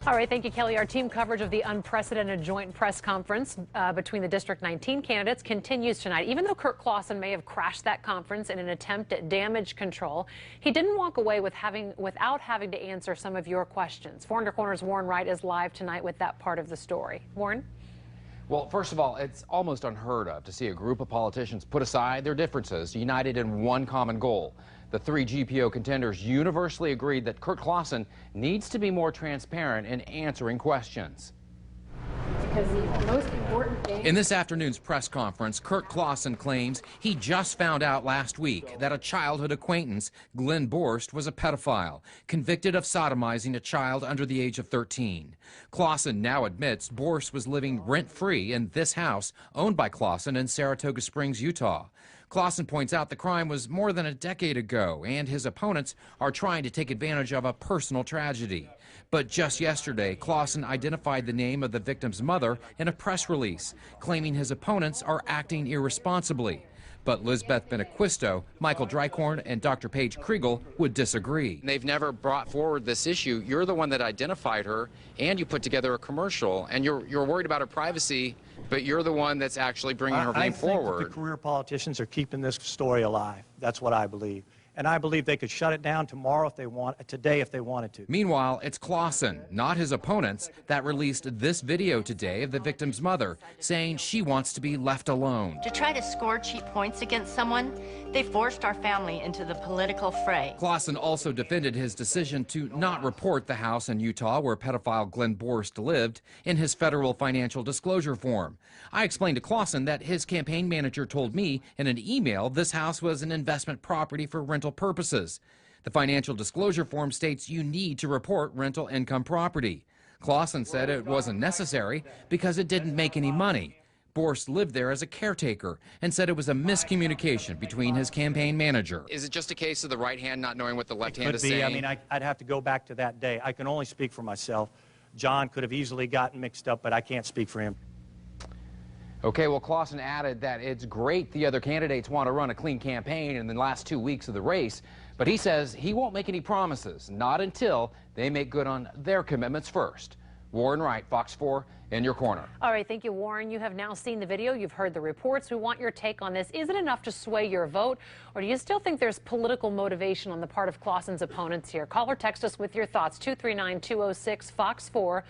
All right, thank you, Kelly. Our team coverage of the unprecedented joint press conference between the District 19 candidates continues tonight. Even though Clawson may have crashed that conference in an attempt at damage control, he didn't walk away without having to answer some of your questions. 4 Corner's Warren Wright is live tonight with that part of the story. Warren? Well, first of all, it's almost unheard of to see a group of politicians put aside their differences, united in one common goal. The 3 GPO contenders universally agreed that Clawson needs to be more transparent in answering questions. Because the most important thing in this afternoon's press conference, Clawson claims he just found out last week that a childhood acquaintance, Glenn Borst, was a pedophile, convicted of sodomizing a child under the age of 13. Clawson now admits Borst was living rent-free in this house owned by Clawson in Saratoga Springs, Utah. Clawson points out the crime was more than a decade ago, and his opponents are trying to take advantage of a personal tragedy. But just yesterday, Clawson identified the name of the victim's mother in a press release, claiming his opponents are acting irresponsibly. But Lizbeth Benequisto, Michael Drycorn, and Dr. Paige Kriegel would disagree. They've never brought forward this issue. You're the one that identified her, and you put together a commercial, and you're worried about her privacy, but you're the one that's actually bringing her name forward. I think the career politicians are keeping this story alive. That's what I believe. And I believe they could shut it down tomorrow if they want, today if they wanted to. Meanwhile, it's Clawson, not his opponents, that released this video today of the victim's mother saying she wants to be left alone. To try to score cheap points against someone, they forced our family into the political fray. Clawson also defended his decision to not report the house in Utah where pedophile Glenn Borst lived in his federal financial disclosure form. I explained to Clawson that his campaign manager told me in an email this house was an investment property for rental purposes. The financial disclosure form states you need to report rental income property. Clawson said it wasn't necessary because it didn't make any money. Borst lived there as a caretaker and said it was a miscommunication between his campaign manager. Is it just a case of the right hand not knowing what the left hand is saying? I mean, I'd have to go back to that day. I can only speak for myself. John could have easily gotten mixed up, but I can't speak for him. Okay, well, Clawson added that it's great the other candidates want to run a clean campaign in the last 2 weeks of the race, but he says he won't make any promises, not until they make good on their commitments first. Warren Wright, Fox 4, in your corner. All right, thank you, Warren. You have now seen the video. You've heard the reports. We want your take on this. Is it enough to sway your vote, or do you still think there's political motivation on the part of Clawson's opponents here? Call or text us with your thoughts, 239-206, Fox 4.